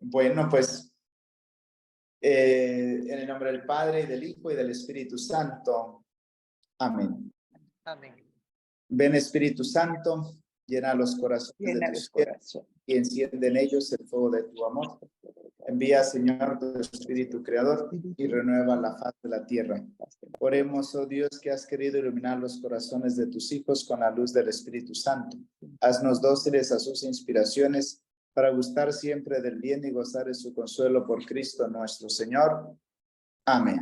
Bueno, pues en el nombre del Padre, y del Hijo, y del Espíritu Santo. Amén. Amén. Ven, Espíritu Santo, llena los corazones Llena de los tus fieles corazones. y enciende en ellos el fuego de tu amor. Envía, Señor, tu Espíritu Creador y renueva la faz de la tierra. Oremos, oh Dios, que has querido iluminar los corazones de tus hijos con la luz del Espíritu Santo. Haznos dóciles a sus inspiraciones para gustar siempre del bien y gozar de su consuelo por Cristo nuestro Señor. Amén.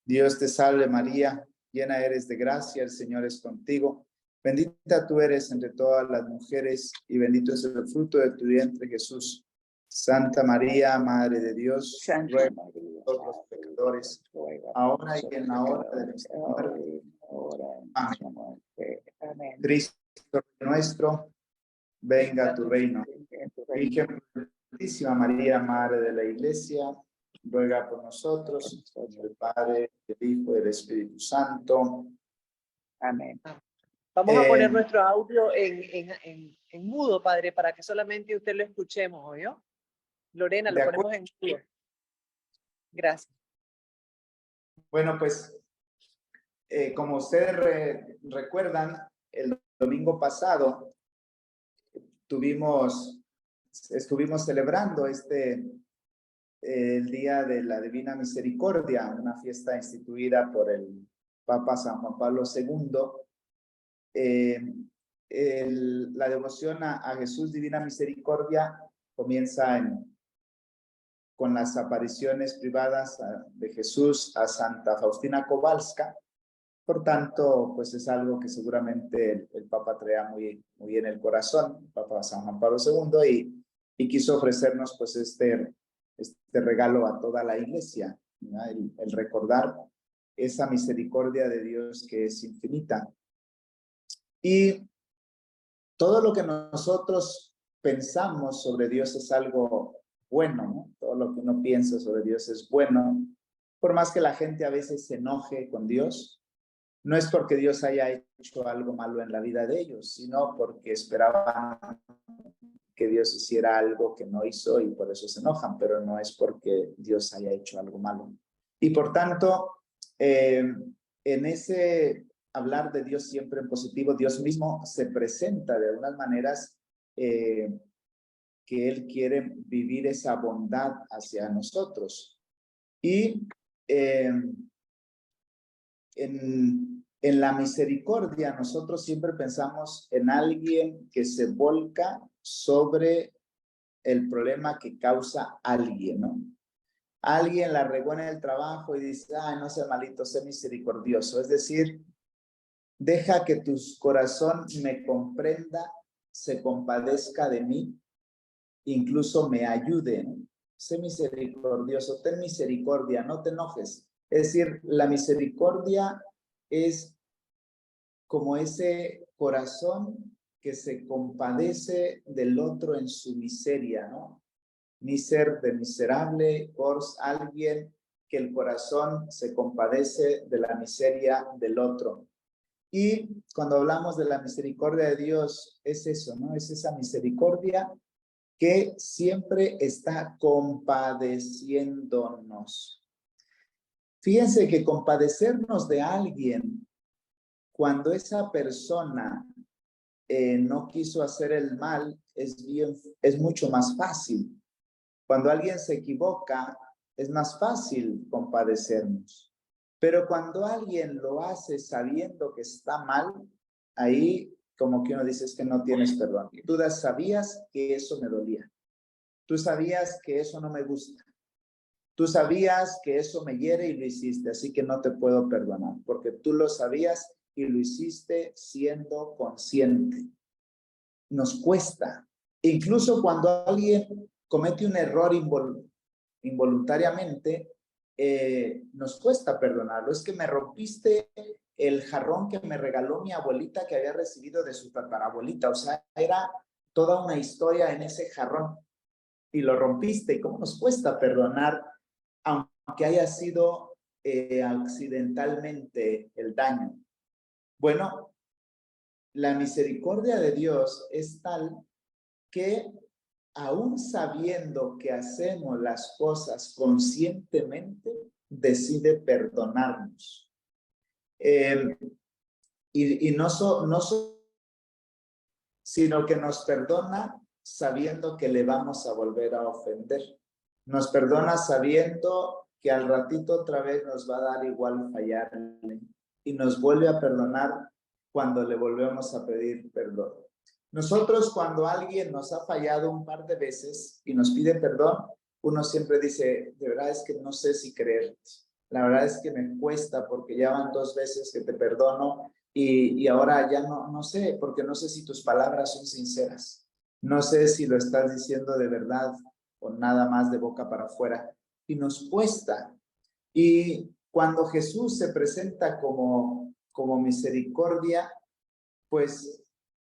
Dios te salve María, llena eres de gracia, el Señor es contigo. Bendita tú eres entre todas las mujeres y bendito es el fruto de tu vientre, Jesús. Santa María, Madre de Dios, ruega por nosotros los pecadores, ahora y en la hora de nuestra muerte. Amén. Cristo nuestro, venga a tu reino. Virgen Santísima María, Madre de la Iglesia, ruega por nosotros, el Padre, el Hijo y el Espíritu Santo. Amén. Vamos a poner nuestro audio en mudo, Padre, para que solamente usted lo escuchemos, ¿oyó? Lorena, lo ponemos en mudo. Gracias. Bueno, pues, como ustedes recuerdan, el domingo pasado estuvimos celebrando el Día de la Divina Misericordia, una fiesta instituida por el Papa San Juan Pablo II. La devoción a Jesús Divina Misericordia comienza con las apariciones privadas de Jesús a Santa Faustina Kowalska. Por tanto, pues es algo que seguramente el Papa traía muy en el corazón, el Papa San Juan Pablo II, y quiso ofrecernos pues este regalo a toda la Iglesia, ¿no? El recordar esa misericordia de Dios que es infinita. Y todo lo que nosotros pensamos sobre Dios es algo bueno, ¿no? Todo lo que uno piensa sobre Dios es bueno. Por más que la gente a veces se enoje con Dios, no es porque Dios haya hecho algo malo en la vida de ellos, sino porque esperaban que Dios hiciera algo que no hizo y por eso se enojan, pero no es porque Dios haya hecho algo malo. Y por tanto, en ese hablar de Dios siempre en positivo, Dios mismo se presenta de algunas maneras que Él quiere vivir esa bondad hacia nosotros. Y en la misericordia nosotros siempre pensamos en alguien que se volca sobre el problema que causa alguien, ¿no? Alguien la regó en el trabajo y dice, ay, no sea malito, sé misericordioso. Es decir, deja que tu corazón me comprenda, se compadezca de mí, incluso me ayude, ¿no? Sé misericordioso, ten misericordia, no te enojes. Es decir, la misericordia es como ese corazón que se compadece del otro en su miseria, ¿no? Miser de miserable, cors, alguien que el corazón se compadece de la miseria del otro. Y cuando hablamos de la misericordia de Dios, es eso, ¿no? Es esa misericordia que siempre está compadeciéndonos. Fíjense que compadecernos de alguien cuando esa persona no quiso hacer el mal es mucho más fácil. Cuando alguien se equivoca, es más fácil compadecernos. Pero cuando alguien lo hace sabiendo que está mal, ahí como que uno dice es que no tienes perdón. Tú sabías que eso me dolía. Tú sabías que eso no me gusta. Tú sabías que eso me hiere y lo hiciste, así que no te puedo perdonar, porque tú lo sabías y lo hiciste siendo consciente. Nos cuesta. Incluso cuando alguien comete un error involuntariamente, nos cuesta perdonarlo. Es que me rompiste el jarrón que me regaló mi abuelita que había recibido de su tatarabuelita. O sea, era toda una historia en ese jarrón y lo rompiste. ¿Cómo nos cuesta perdonar, aunque haya sido accidentalmente el daño? Bueno, la misericordia de Dios es tal que aún sabiendo que hacemos las cosas conscientemente, decide perdonarnos. Y no sino que nos perdona sabiendo que le vamos a volver a ofender. Nos perdona sabiendo que al ratito otra vez nos va a dar igual fallarle. Y nos vuelve a perdonar cuando le volvemos a pedir perdón. Nosotros, cuando alguien nos ha fallado un par de veces y nos pide perdón, uno siempre dice, de verdad es que no sé si creerte. La verdad es que me cuesta porque ya van 2 veces que te perdono y ahora ya no sé, porque no sé si tus palabras son sinceras. No sé si lo estás diciendo de verdad o nada más de boca para afuera. Y nos cuesta. Y cuando Jesús se presenta como misericordia, pues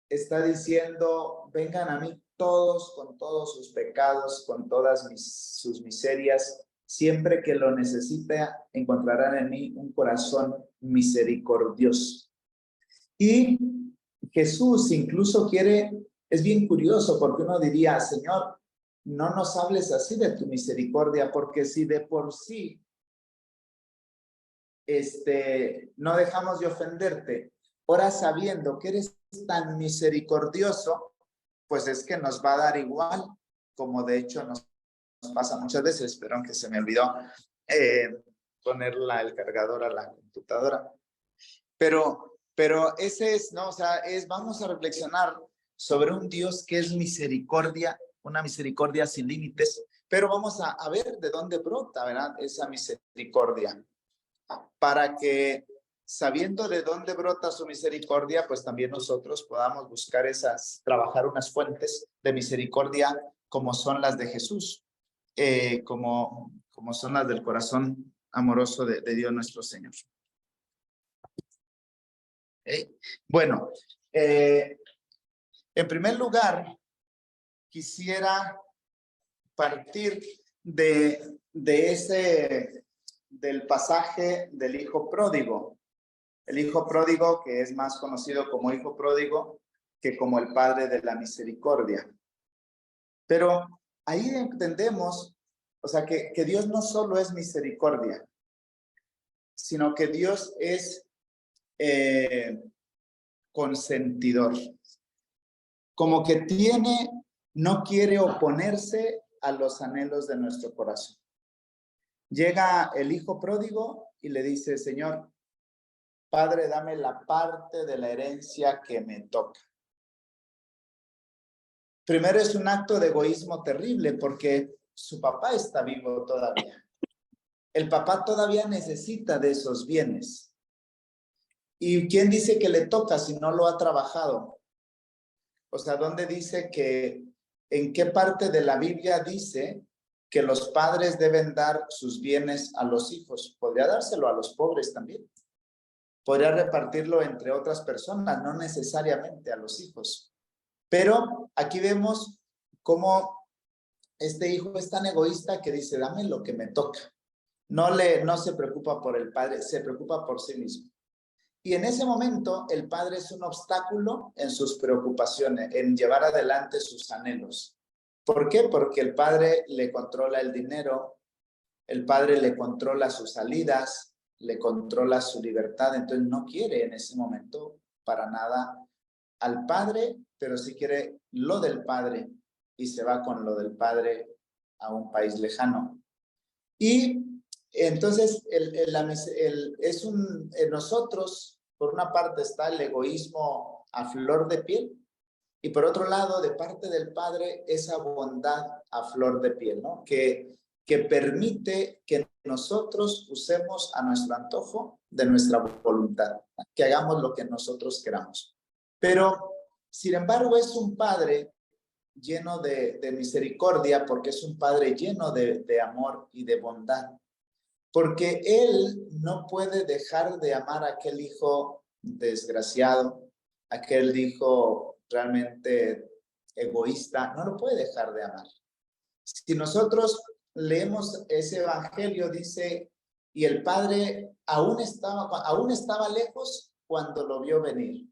está diciendo, vengan a mí todos con todos sus pecados, con todas sus miserias. Siempre que lo necesite, encontrarán en mí un corazón misericordioso. Y Jesús incluso es bien curioso porque uno diría, Señor, no nos hables así de tu misericordia, porque si de por sí no dejamos de ofenderte, ahora sabiendo que eres tan misericordioso, pues es que nos va a dar igual, como de hecho nos pasa muchas veces, pero aunque se me olvidó poner el cargador a la computadora. Pero ese es, ¿no? O sea, vamos a reflexionar sobre un Dios que es misericordia, una misericordia sin límites, pero vamos a ver de dónde brota, ¿verdad? Esa misericordia. Para que, sabiendo de dónde brota su misericordia, pues también nosotros podamos buscar trabajar unas fuentes de misericordia como son las de Jesús, como son las del corazón amoroso de Dios nuestro Señor. Bueno, en primer lugar, quisiera partir del pasaje del hijo pródigo. El hijo pródigo, que es más conocido como hijo pródigo que como el padre de la misericordia. Pero ahí entendemos, o sea, que Dios no solo es misericordia, sino que Dios es consentidor. Como que no quiere oponerse a los anhelos de nuestro corazón. Llega el hijo pródigo y le dice, Señor, Padre, dame la parte de la herencia que me toca. Primero es un acto de egoísmo terrible porque su papá está vivo todavía. El papá todavía necesita de esos bienes. ¿Y quién dice que le toca si no lo ha trabajado? O sea, ¿dónde dice en qué parte de la Biblia dice que los padres deben dar sus bienes a los hijos? Podría dárselo a los pobres también. Podría repartirlo entre otras personas, no necesariamente a los hijos. Pero aquí vemos cómo este hijo es tan egoísta que dice, dame lo que me toca. No se preocupa por el padre, se preocupa por sí mismo. Y en ese momento el padre es un obstáculo en sus preocupaciones, en llevar adelante sus anhelos. ¿Por qué? Porque el padre le controla el dinero, el padre le controla sus salidas, le controla su libertad, entonces no quiere en ese momento para nada al padre, pero sí quiere lo del padre y se va con lo del padre a un país lejano. Y entonces nosotros, por una parte está el egoísmo a flor de piel y por otro lado, de parte del padre, esa bondad a flor de piel, ¿no? Que permite que nosotros usemos a nuestro antojo de nuestra voluntad, que hagamos lo que nosotros queramos. Pero, sin embargo, es un padre lleno de misericordia porque es un padre lleno de amor y de bondad. Porque él no puede dejar de amar a aquel hijo desgraciado, aquel hijo realmente egoísta, no lo puede dejar de amar. Si nosotros leemos ese evangelio, dice, y el padre aún estaba lejos cuando lo vio venir.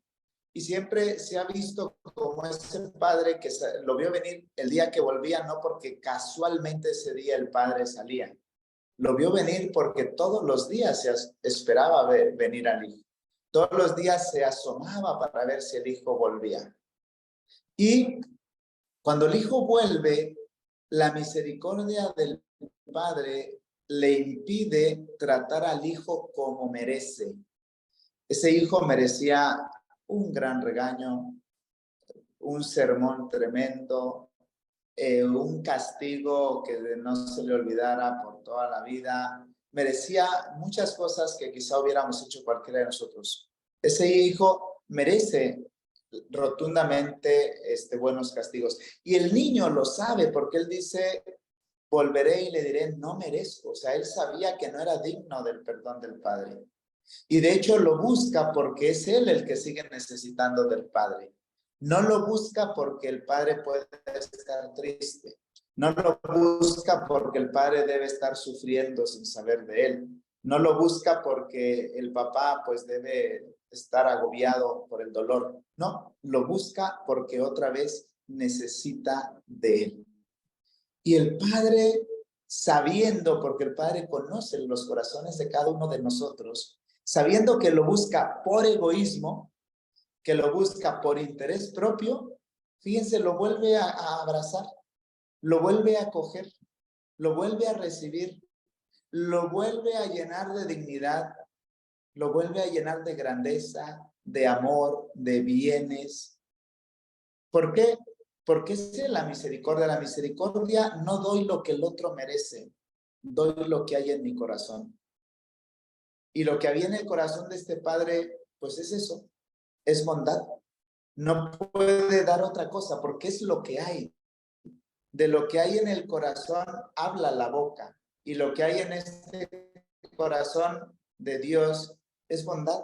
Y siempre se ha visto como ese padre que lo vio venir el día que volvía, no porque casualmente ese día el padre salía. Lo vio venir porque todos los días se esperaba venir al hijo. Todos los días se asomaba para ver si el hijo volvía. Y cuando el hijo vuelve, la misericordia del padre le impide tratar al hijo como merece. Ese hijo merecía un gran regaño, un sermón tremendo, un castigo que no se le olvidara por toda la vida. Merecía muchas cosas que quizá hubiéramos hecho cualquiera de nosotros. Ese hijo merece rotundamente buenos castigos. Y el niño lo sabe porque él dice, volveré y le diré, no merezco. O sea, él sabía que no era digno del perdón del Padre. Y de hecho lo busca porque es él el que sigue necesitando del Padre. No lo busca porque el Padre puede estar triste. No lo busca porque el Padre debe estar sufriendo sin saber de él. No lo busca porque el papá pues debe estar agobiado por el dolor. No, lo busca porque otra vez necesita de él. Y el Padre, sabiendo, porque el Padre conoce los corazones de cada uno de nosotros, sabiendo que lo busca por egoísmo, que lo busca por interés propio, fíjense, lo vuelve a abrazar, lo vuelve a acoger, lo vuelve a recibir, lo vuelve a llenar de dignidad, lo vuelve a llenar de grandeza, de amor, de bienes. ¿Por qué? Porque es la misericordia. La misericordia no doy lo que el otro merece, doy lo que hay en mi corazón. Y lo que había en el corazón de este padre, pues es eso, es bondad. No puede dar otra cosa porque es lo que hay. De lo que hay en el corazón habla la boca. Y lo que hay en este corazón de Dios es bondad,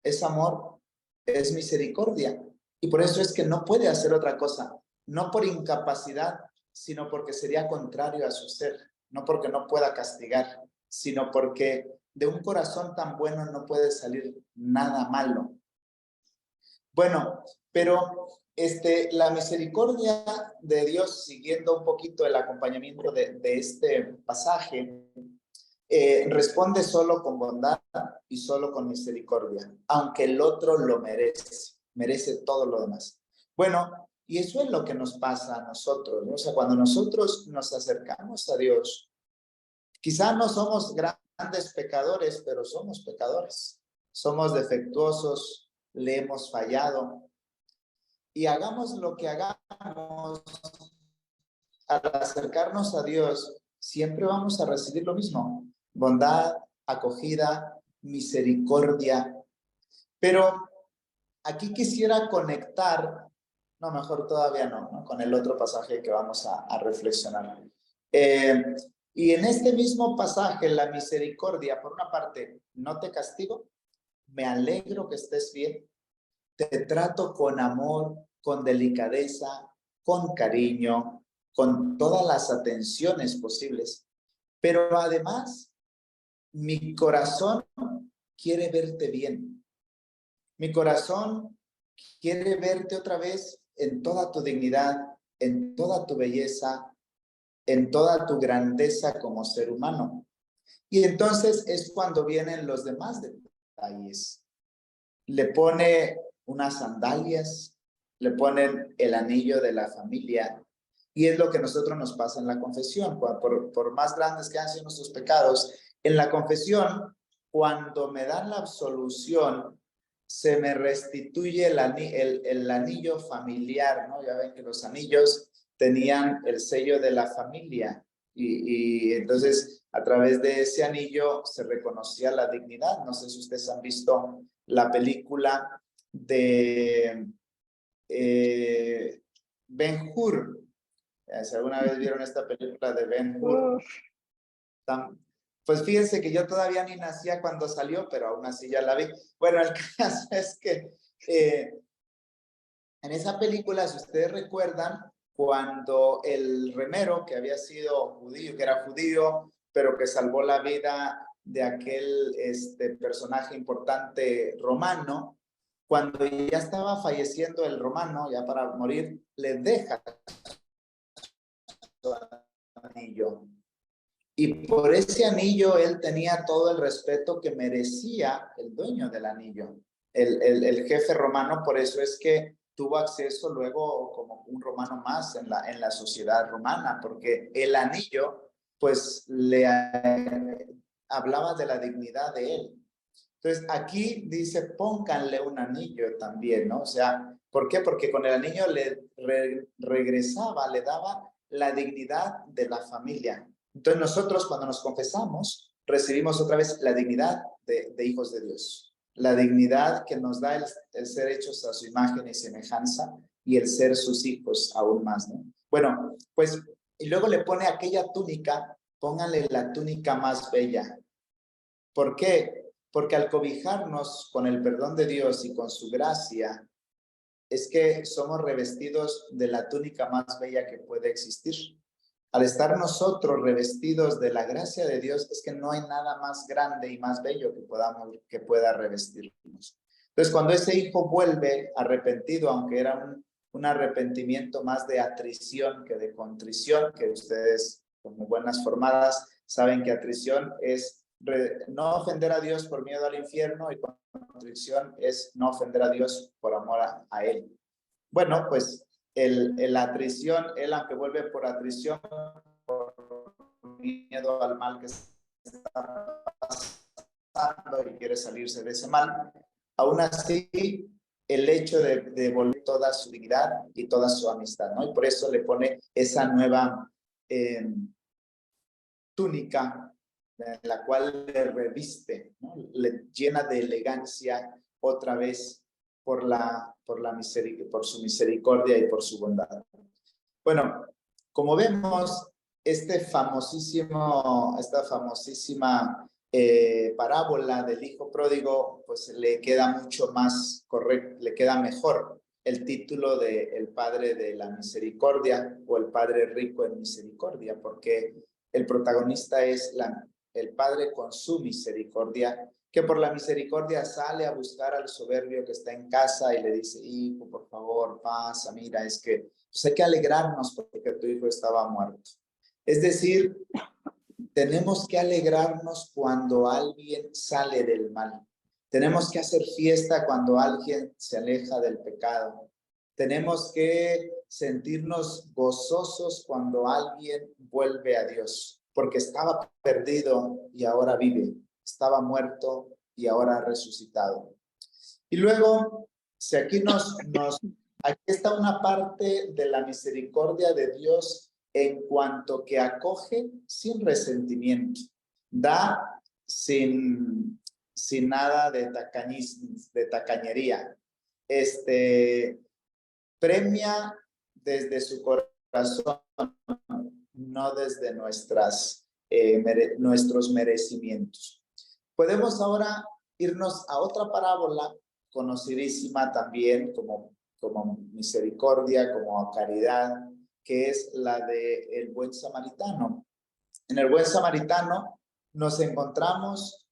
es amor, es misericordia. Y por eso es que no puede hacer otra cosa. No por incapacidad, sino porque sería contrario a su ser. No porque no pueda castigar, sino porque de un corazón tan bueno no puede salir nada malo. Bueno, pero la misericordia de Dios, siguiendo un poquito el acompañamiento de este pasaje, responde solo con bondad y solo con misericordia, aunque el otro lo merece todo lo demás. Bueno, y eso es lo que nos pasa a nosotros, ¿no? O sea, cuando nosotros nos acercamos a Dios, quizá no somos grandes pecadores, pero somos pecadores. Somos defectuosos, le hemos fallado. Y hagamos lo que hagamos, al acercarnos a Dios, siempre vamos a recibir lo mismo: bondad, acogida, misericordia. Pero aquí quisiera conectar, no, mejor todavía no, con el otro pasaje que vamos a reflexionar. Y en este mismo pasaje, la misericordia, por una parte, no te castigo, me alegro que estés bien, te trato con amor, con delicadeza, con cariño, con todas las atenciones posibles, pero además mi corazón quiere verte bien. Mi corazón quiere verte otra vez en toda tu dignidad, en toda tu belleza, en toda tu grandeza como ser humano. Y entonces es cuando vienen los demás detalles. Le pone unas sandalias, le ponen el anillo de la familia, y es lo que a nosotros nos pasa en la confesión. Por más grandes que han sido nuestros pecados, en la confesión, cuando me dan la absolución, se me restituye el anillo familiar, ¿no? Ya ven que los anillos tenían el sello de la familia, y entonces a través de ese anillo se reconocía la dignidad. No sé si ustedes han visto la película de Ben-Hur. Si alguna vez vieron esta película de Ben-Hur, pues fíjense que yo todavía ni nacía cuando salió, pero aún así ya la vi. Bueno, el caso es que en esa película, si ustedes recuerdan, cuando el remero, que había sido judío, que era judío, pero que salvó la vida de aquel personaje importante romano, cuando ya estaba falleciendo el romano, ya para morir, le deja su anillo. Y por ese anillo él tenía todo el respeto que merecía el dueño del anillo. El jefe romano, por eso es que tuvo acceso luego como un romano más en la sociedad romana, porque el anillo pues le hablaba de la dignidad de él. Entonces aquí dice, pónganle un anillo también, ¿no? O sea, ¿por qué? Porque con el anillo le regresaba, le daba la dignidad de la familia. Entonces nosotros cuando nos confesamos, recibimos otra vez la dignidad de hijos de Dios. La dignidad que nos da el ser hechos a su imagen y semejanza y el ser sus hijos aún más, ¿no? Bueno, pues, y luego le pone aquella túnica, pónganle la túnica más bella. ¿Por qué? Porque al cobijarnos con el perdón de Dios y con su gracia, es que somos revestidos de la túnica más bella que puede existir. Al estar nosotros revestidos de la gracia de Dios, es que no hay nada más grande y más bello que pueda revestirnos. Entonces, cuando ese hijo vuelve arrepentido, aunque era un arrepentimiento más de atrición que de contrición, que ustedes, como buenas formadas, saben que atrición es no ofender a Dios por miedo al infierno y contrición es no ofender a Dios por amor a Él. Bueno, pues la atrición, él aunque vuelve por atrición, por miedo al mal que está pasando y quiere salirse de ese mal, aún así el hecho de volver toda su dignidad y toda su amistad, ¿no? Y por eso le pone esa nueva túnica en la cual le reviste, ¿no? Le llena de elegancia otra vez por su misericordia y por su bondad. Bueno, como vemos, esta famosísima parábola del hijo pródigo, pues le queda mucho más correcto, le queda mejor el título de el Padre de la Misericordia o el Padre rico en misericordia, porque el protagonista es el Padre con su misericordia, que por la misericordia sale a buscar al soberbio que está en casa y le dice, hijo, por favor, pasa, mira, es que pues hay que alegrarnos porque tu hijo estaba muerto. Es decir, tenemos que alegrarnos cuando alguien sale del mal. Tenemos que hacer fiesta cuando alguien se aleja del pecado. Tenemos que sentirnos gozosos cuando alguien vuelve a Dios, porque estaba perdido y ahora vive, estaba muerto y ahora ha resucitado. Y luego, si aquí aquí está una parte de la misericordia de Dios en cuanto que acoge sin resentimiento, da sin nada de tacañería, premia desde su corazón, no desde nuestros merecimientos. Podemos ahora irnos a otra parábola conocidísima también como misericordia, como caridad, que es la de el buen samaritano. En el buen samaritano nos encontramos,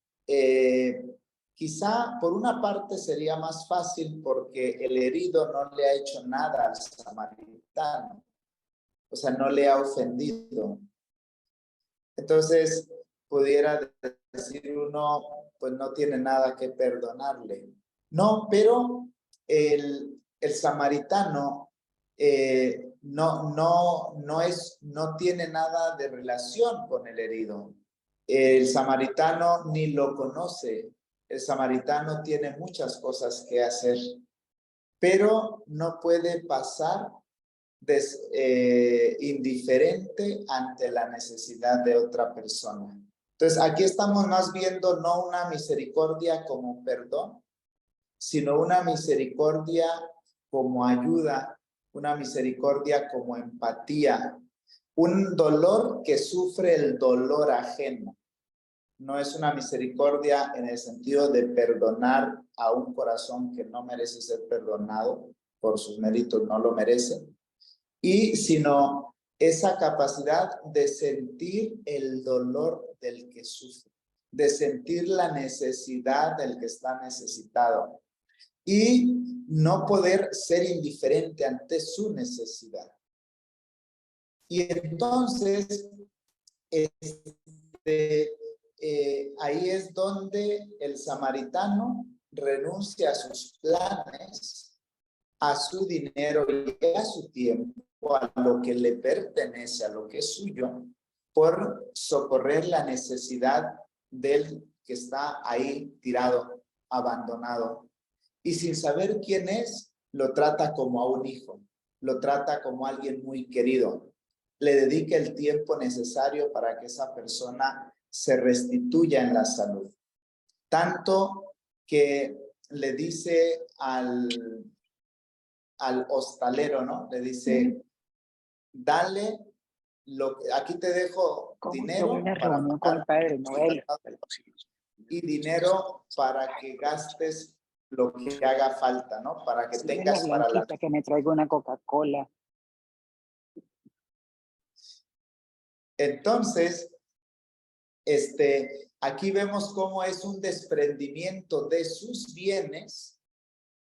quizá por una parte sería más fácil porque el herido no le ha hecho nada al samaritano, o sea, no le ha ofendido. Entonces, pudiera decir uno, pues no tiene nada que perdonarle. No, pero el samaritano no tiene nada de relación con el herido. El samaritano ni lo conoce. El samaritano tiene muchas cosas que hacer, pero no puede pasar indiferente ante la necesidad de otra persona. Entonces, aquí estamos más viendo no una misericordia como perdón, sino una misericordia como ayuda, una misericordia como empatía, un dolor que sufre el dolor ajeno. No es una misericordia en el sentido de perdonar a un corazón que no merece ser perdonado, por sus méritos no lo merece, sino esa capacidad de sentir el dolor del que sufre, de sentir la necesidad del que está necesitado. y no poder ser indiferente ante su necesidad. Y entonces, ahí es donde el samaritano renuncia a sus planes, a su dinero y a su tiempo, a lo que le pertenece, a lo que es suyo, por socorrer la necesidad del que está ahí tirado, abandonado. Y sin saber quién es, lo trata como a un hijo, lo trata como a alguien muy querido. Le dedica el tiempo necesario para que esa persona se restituya en la salud. Tanto que le dice al hostalero, ¿no? Le dice, dale, aquí te dejo dinero para y dinero para que gastes lo que haga falta, ¿no? Para que tengas para la... que me traiga una Coca-Cola. Entonces, aquí vemos cómo es un desprendimiento de sus bienes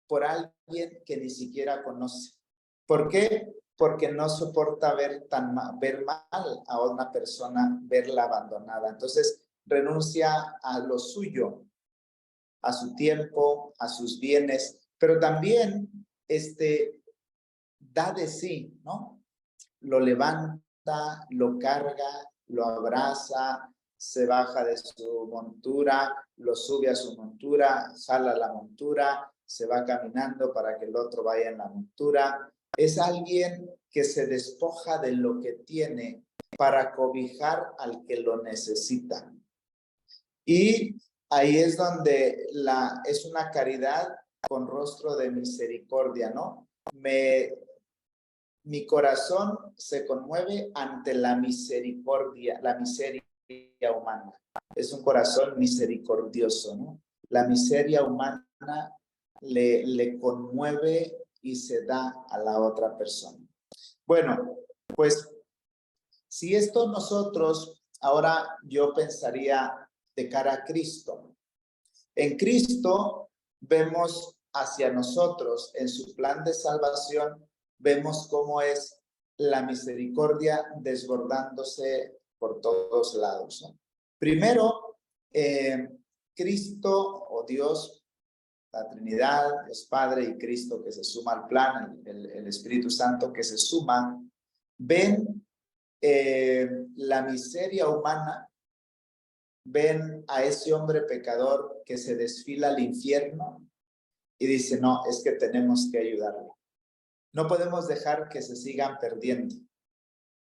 por alguien que ni siquiera conoce. ¿Por qué? Porque no soporta ver mal a una persona, verla abandonada. Entonces, renuncia a lo suyo, a su tiempo, a sus bienes, pero también da de sí, ¿no? Lo levanta, lo carga, lo abraza, se baja de su montura, lo sube a su montura, jala la montura, se va caminando para que el otro vaya en la montura. Es alguien que se despoja de lo que tiene para cobijar al que lo necesita. Y ahí es donde es una caridad con rostro de misericordia, ¿no? Mi corazón se conmueve ante la misericordia, la miseria humana. Es un corazón misericordioso, ¿no? La miseria humana le conmueve y se da a la otra persona. Bueno, pues si esto nosotros, ahora yo pensaría de cara a Cristo. En Cristo vemos hacia nosotros, en su plan de salvación, vemos cómo es la misericordia desbordándose por todos lados, ¿no? Primero, Cristo o Dios, la Trinidad, Dios Padre y Cristo que se suma al plan, el Espíritu Santo que se suma, ven la miseria humana, ven a ese hombre pecador que se desfila al infierno y dice, no, es que tenemos que ayudarle. No podemos dejar que se sigan perdiendo.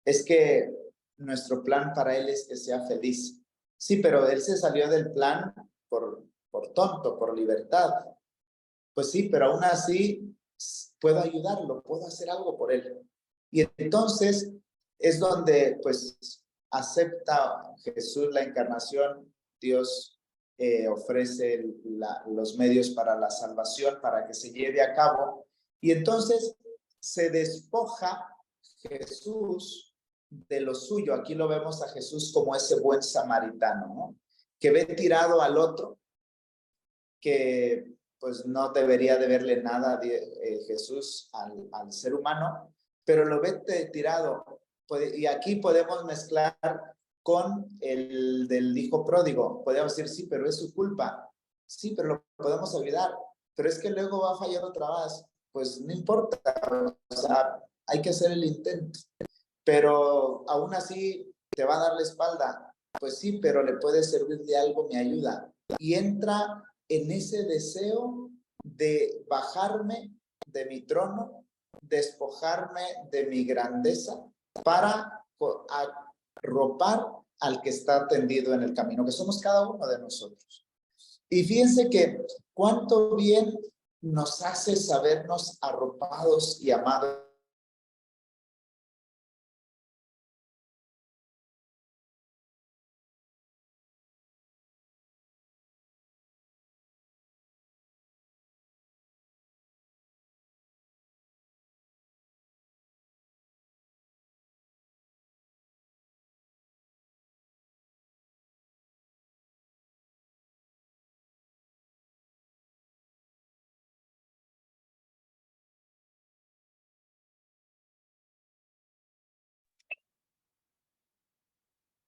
Es que nuestro plan para él es que sea feliz. Sí, pero él se salió del plan por tonto, por libertad. Pues sí, pero aún así puedo ayudarlo, puedo hacer algo por él. Y entonces es donde pues acepta Jesús la encarnación, Dios ofrece los medios para la salvación, para que se lleve a cabo. Y entonces se despoja Jesús de lo suyo. Aquí lo vemos a Jesús como ese buen samaritano, ¿no? Que ve tirado al otro, que pues no debería de verle nada Jesús al ser humano, pero lo ve tirado. Y aquí podemos mezclar con el del hijo pródigo. Podemos decir, sí, pero es su culpa. Sí, pero lo podemos olvidar. Pero es que luego va a fallar otra vez. Pues no importa. O sea, hay que hacer el intento. Pero aún así te va a dar la espalda. Pues sí, pero le puede servir de algo mi ayuda. Y entra en ese deseo de bajarme de mi trono, despojarme de mi grandeza para arropar al que está tendido en el camino, que somos cada uno de nosotros. Y fíjense que cuánto bien nos hace sabernos arropados y amados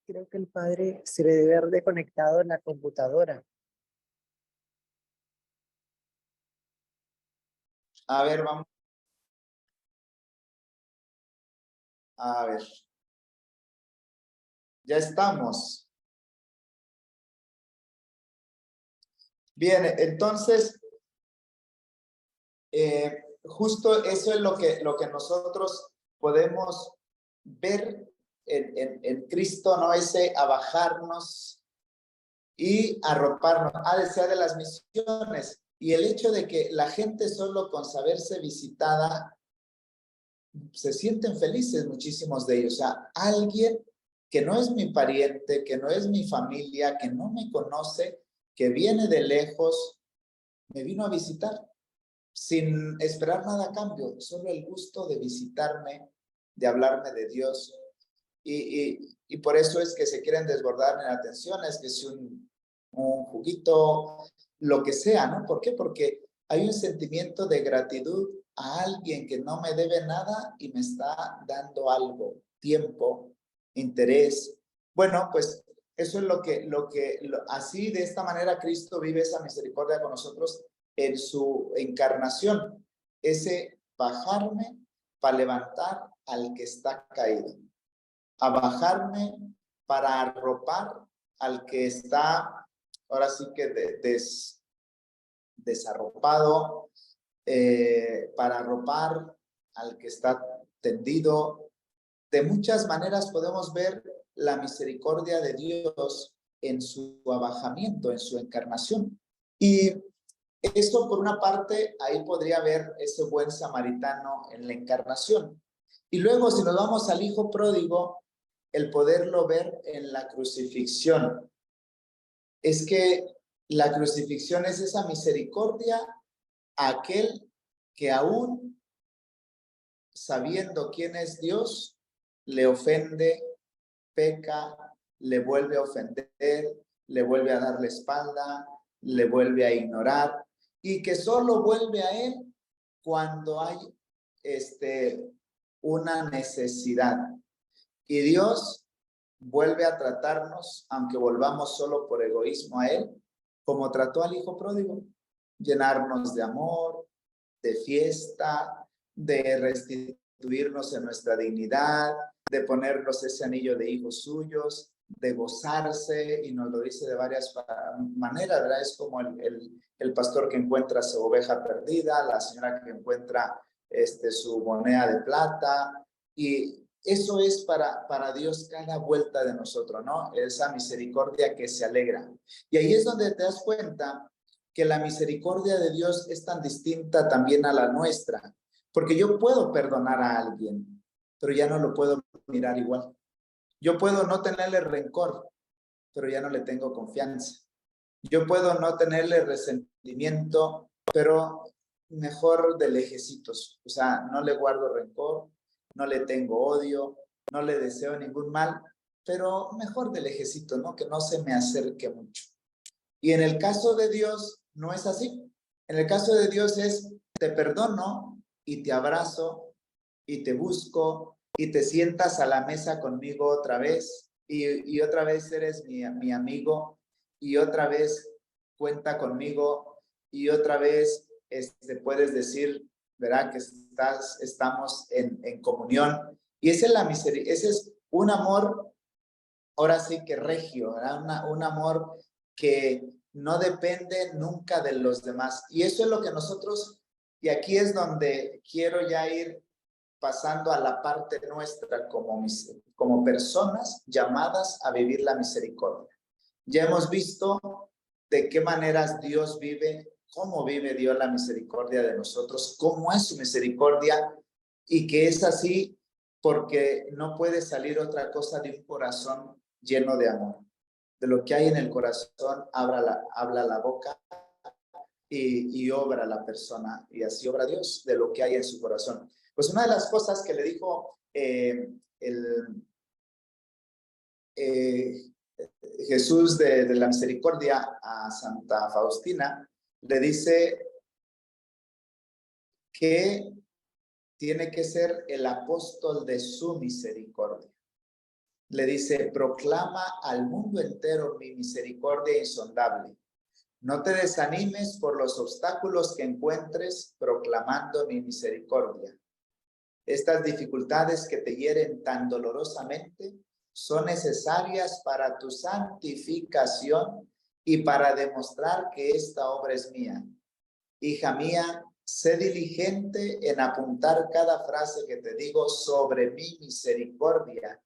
Creo que el padre se le debe haber desconectado la computadora. A ver, vamos. A ver. Ya estamos. Bien, entonces, justo eso es lo que nosotros podemos ver en Cristo, ¿no? Ese abajarnos y arroparnos, desear de las misiones. Y el hecho de que la gente solo con saberse visitada se sienten felices, muchísimos de ellos. O sea, alguien que no es mi pariente, que no es mi familia, que no me conoce, que viene de lejos, me vino a visitar sin esperar nada a cambio, solo el gusto de visitarme, de hablarme de Dios. Y por eso es que se quieren desbordar en atenciones, que si un juguito, lo que sea, ¿no? ¿Por qué? Porque hay un sentimiento de gratitud a alguien que no me debe nada y me está dando algo, tiempo, interés. Bueno, pues eso es así de esta manera Cristo vive esa misericordia con nosotros en su encarnación, ese bajarme para levantar al que está caído, a bajarme para arropar al que está, ahora sí que desarropado, para arropar al que está tendido. De muchas maneras podemos ver la misericordia de Dios en su abajamiento, en su encarnación. Y eso, por una parte, ahí podría ver ese buen samaritano en la encarnación. Y luego, si nos vamos al hijo pródigo, el poderlo ver en la crucifixión. Es que la crucifixión es esa misericordia a aquel que aún sabiendo quién es Dios, le ofende, peca, le vuelve a ofender, le vuelve a dar la espalda, le vuelve a ignorar, y que solo vuelve a él cuando hay una necesidad. Y Dios vuelve a tratarnos, aunque volvamos solo por egoísmo a él, como trató al hijo pródigo, llenarnos de amor, de fiesta, de restituirnos en nuestra dignidad, de ponernos ese anillo de hijos suyos, de gozarse, y nos lo dice de varias maneras, ¿verdad? Es como el pastor que encuentra su oveja perdida, la señora que encuentra su moneda de plata, y eso es para Dios cada vuelta de nosotros, ¿no? Esa misericordia que se alegra. Y ahí es donde te das cuenta que la misericordia de Dios es tan distinta también a la nuestra, porque yo puedo perdonar a alguien, pero ya no lo puedo mirar igual. Yo puedo no tenerle rencor, pero ya no le tengo confianza. Yo puedo no tenerle resentimiento, pero mejor de lejecitos. O sea, no le guardo rencor, no le tengo odio, no le deseo ningún mal, pero mejor de lejecito, ¿no? Que no se me acerque mucho. Y en el caso de Dios no es así. En el caso de Dios es, te perdono y te abrazo y te busco y te sientas a la mesa conmigo otra vez y otra vez eres mi amigo y otra vez cuenta conmigo y otra vez puedes decir, ¿verdad? Que estamos en comunión. Y esa es la misericordia, ese es un amor, ahora sí que regio, ¿verdad? Un amor que no depende nunca de los demás. Y eso es lo que nosotros, y aquí es donde quiero ya ir pasando a la parte nuestra como personas llamadas a vivir la misericordia. Ya hemos visto de qué maneras Dios vive, cómo vive Dios la misericordia de nosotros, cómo es su misericordia, y que es así porque no puede salir otra cosa de un corazón lleno de amor. De lo que hay en el corazón, habla la boca y obra la persona, y así obra Dios de lo que hay en su corazón. Pues una de las cosas que le dijo Jesús de la misericordia a Santa Faustina, le dice que tiene que ser el apóstol de su misericordia. le dice, proclama al mundo entero mi misericordia insondable. No te desanimes por los obstáculos que encuentres proclamando mi misericordia. Estas dificultades que te hieren tan dolorosamente son necesarias para tu santificación y para demostrar que esta obra es mía. Hija mía, sé diligente en apuntar cada frase que te digo sobre mi misericordia,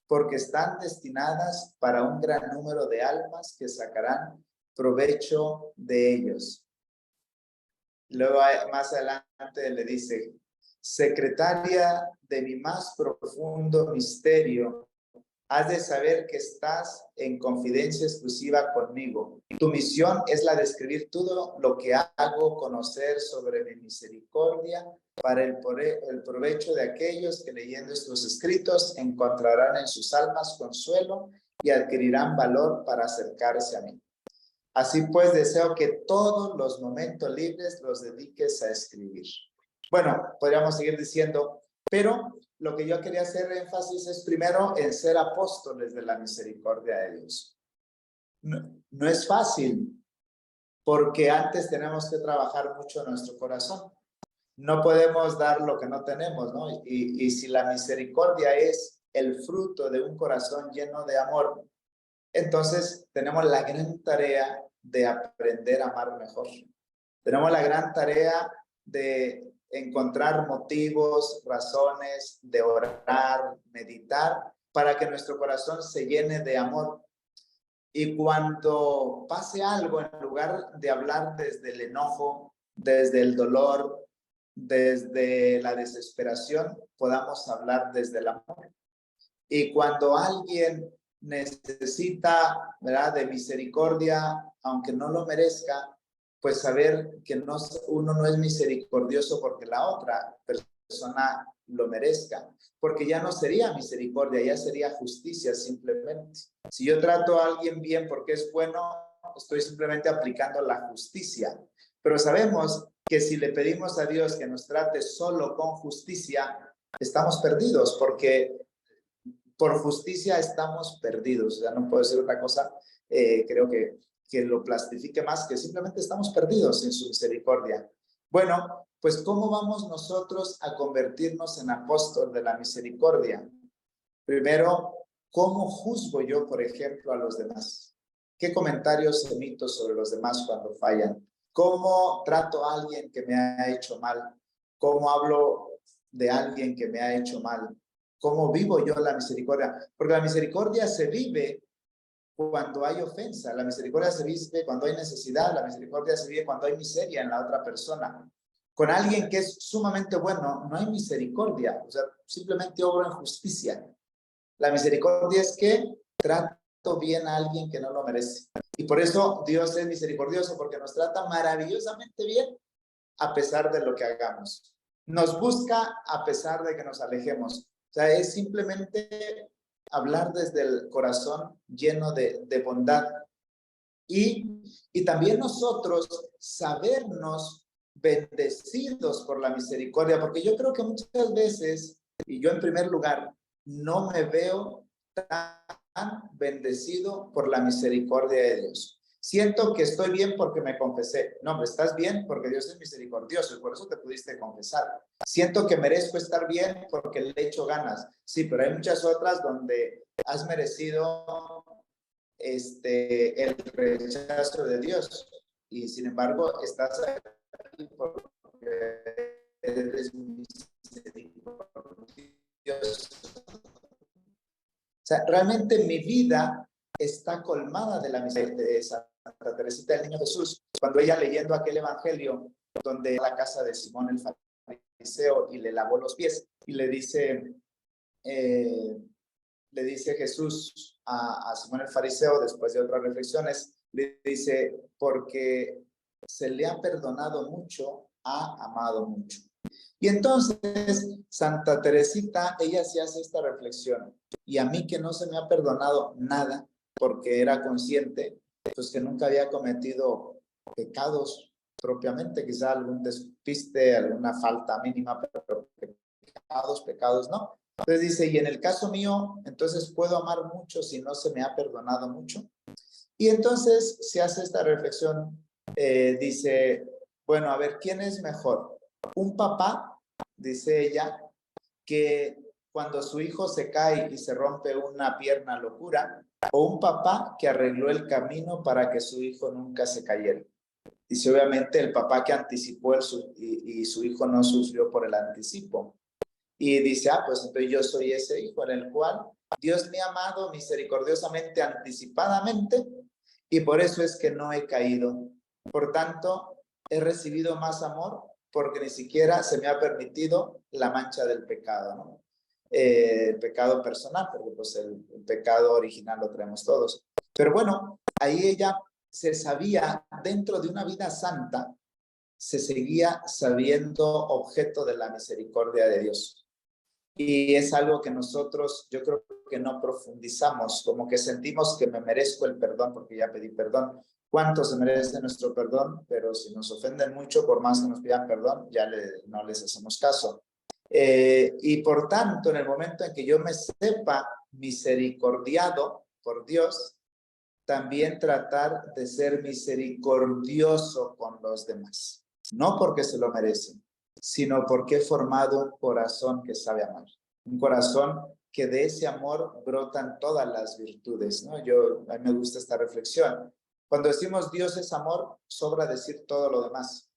porque están destinadas para un gran número de almas que sacarán provecho de ellos. Luego más adelante le dice, secretaria de mi más profundo misterio, has de saber que estás en confidencia exclusiva conmigo. Tu misión es la de escribir todo lo que hago conocer sobre mi misericordia para el provecho de aquellos que leyendo estos escritos encontrarán en sus almas consuelo y adquirirán valor para acercarse a mí. Así pues, deseo que todos los momentos libres los dediques a escribir. Bueno, podríamos seguir diciendo, pero lo que yo quería hacer énfasis es primero en ser apóstoles de la misericordia de Dios. No es fácil, porque antes tenemos que trabajar mucho nuestro corazón. No podemos dar lo que no tenemos, ¿no? Y si la misericordia es el fruto de un corazón lleno de amor, entonces tenemos la gran tarea de aprender a amar mejor. Tenemos la gran tarea de encontrar motivos, razones, de orar, meditar, para que nuestro corazón se llene de amor. Y cuando pase algo, en lugar de hablar desde el enojo, desde el dolor, desde la desesperación, podamos hablar desde el amor. Y cuando alguien necesita, ¿verdad?, de misericordia, aunque no lo merezca, pues saber que uno no es misericordioso porque la otra persona lo merezca, porque ya no sería misericordia, ya sería justicia simplemente. Si yo trato a alguien bien porque es bueno, estoy simplemente aplicando la justicia, pero sabemos que si le pedimos a Dios que nos trate solo con justicia, estamos perdidos, porque por justicia estamos perdidos. O sea, no puedo decir otra cosa, creo que lo plastifique más, que simplemente estamos perdidos en su misericordia. Bueno, pues ¿cómo vamos nosotros a convertirnos en apóstol de la misericordia? Primero, ¿cómo juzgo yo, por ejemplo, a los demás? ¿Qué comentarios emito sobre los demás cuando fallan? ¿Cómo trato a alguien que me ha hecho mal? ¿Cómo hablo de alguien que me ha hecho mal? ¿Cómo vivo yo la misericordia? Porque la misericordia se vive cuando hay ofensa, la misericordia se vive cuando hay necesidad, la misericordia se vive cuando hay miseria en la otra persona. Con alguien que es sumamente bueno, no hay misericordia, o sea, simplemente obro en justicia. La misericordia es que trato bien a alguien que no lo merece. Y por eso Dios es misericordioso, porque nos trata maravillosamente bien a pesar de lo que hagamos. Nos busca a pesar de que nos alejemos. O sea, es simplemente hablar desde el corazón lleno de bondad. Y también nosotros sabernos bendecidos por la misericordia, porque yo creo que muchas veces, y yo en primer lugar, no me veo tan bendecido por la misericordia de Dios. Siento que estoy bien porque me confesé. No, pero estás bien porque Dios es misericordioso y por eso te pudiste confesar. Siento que merezco estar bien porque le he hecho ganas. Sí, pero hay muchas otras donde has merecido el rechazo de Dios y sin embargo estás aquí porque eres misericordioso. O sea, realmente mi vida está colmada de la misericordia de Santa Teresita del Niño Jesús. Cuando ella leyendo aquel evangelio donde la casa de Simón el fariseo y le lavó los pies y le dice Jesús a Simón el fariseo, después de otras reflexiones, le dice, porque se le ha perdonado mucho, ha amado mucho. Y entonces Santa Teresita, ella sí hace esta reflexión, y a mí que no se me ha perdonado nada, porque era consciente, pues que nunca había cometido pecados propiamente, quizá algún despiste, alguna falta mínima, pero pecados no. Entonces dice, y en el caso mío, entonces puedo amar mucho si no se me ha perdonado mucho. Y entonces se hace esta reflexión, dice, bueno, a ver, ¿quién es mejor? Un papá, dice ella, que cuando su hijo se cae y se rompe una pierna lo cura, o un papá que arregló el camino para que su hijo nunca se cayera. Dice, obviamente, el papá que anticipó y su hijo no sufrió por el anticipo. Y dice, pues entonces yo soy ese hijo en el cual Dios me ha amado misericordiosamente, anticipadamente, y por eso es que no he caído. Por tanto, he recibido más amor porque ni siquiera se me ha permitido la mancha del pecado, ¿no? El pecado personal, porque pues el pecado original lo traemos todos. Pero bueno, ahí ella se sabía, dentro de una vida santa, se seguía sabiendo objeto de la misericordia de Dios. Y es algo que nosotros, yo creo que no profundizamos, como que sentimos que me merezco el perdón porque ya pedí perdón. ¿Cuántos se merecen nuestro perdón? Pero si nos ofenden mucho, por más que nos pidan perdón, ya no les hacemos caso. Y por tanto, en el momento en que yo me sepa misericordiado por Dios, también tratar de ser misericordioso con los demás. No porque se lo merecen, sino porque he formado un corazón que sabe amar. Un corazón que de ese amor brotan todas las virtudes, ¿no? A mí me gusta esta reflexión. Cuando decimos Dios es amor, sobra decir todo lo demás.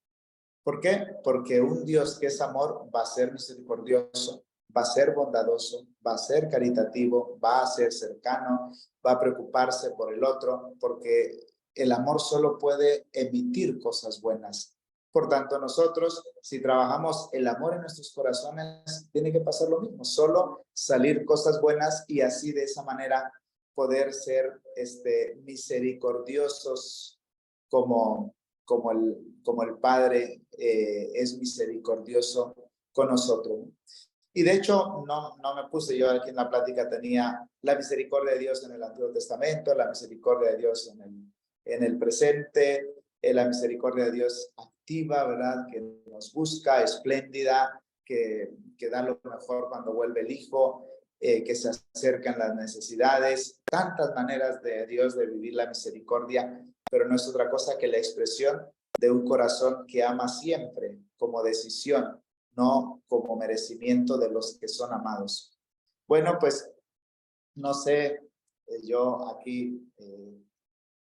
¿Por qué? Porque un Dios que es amor va a ser misericordioso, va a ser bondadoso, va a ser caritativo, va a ser cercano, va a preocuparse por el otro, porque el amor solo puede emitir cosas buenas. Por tanto, nosotros, si trabajamos el amor en nuestros corazones, tiene que pasar lo mismo, solo salir cosas buenas y así de esa manera poder ser misericordiosos como el Padre es misericordioso con nosotros. Y de hecho, no me puse yo aquí en la plática, tenía la misericordia de Dios en el Antiguo Testamento, la misericordia de Dios en el presente, la misericordia de Dios activa, ¿verdad? Que nos busca, espléndida, que da lo mejor cuando vuelve el Hijo, que se acercan las necesidades, tantas maneras de Dios de vivir la misericordia, pero no es otra cosa que la expresión de un corazón que ama siempre como decisión, no como merecimiento de los que son amados. Bueno, pues no sé, yo aquí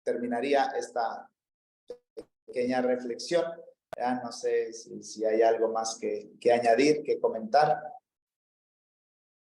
terminaría esta pequeña reflexión. Ya no sé si hay algo más que añadir, que comentar.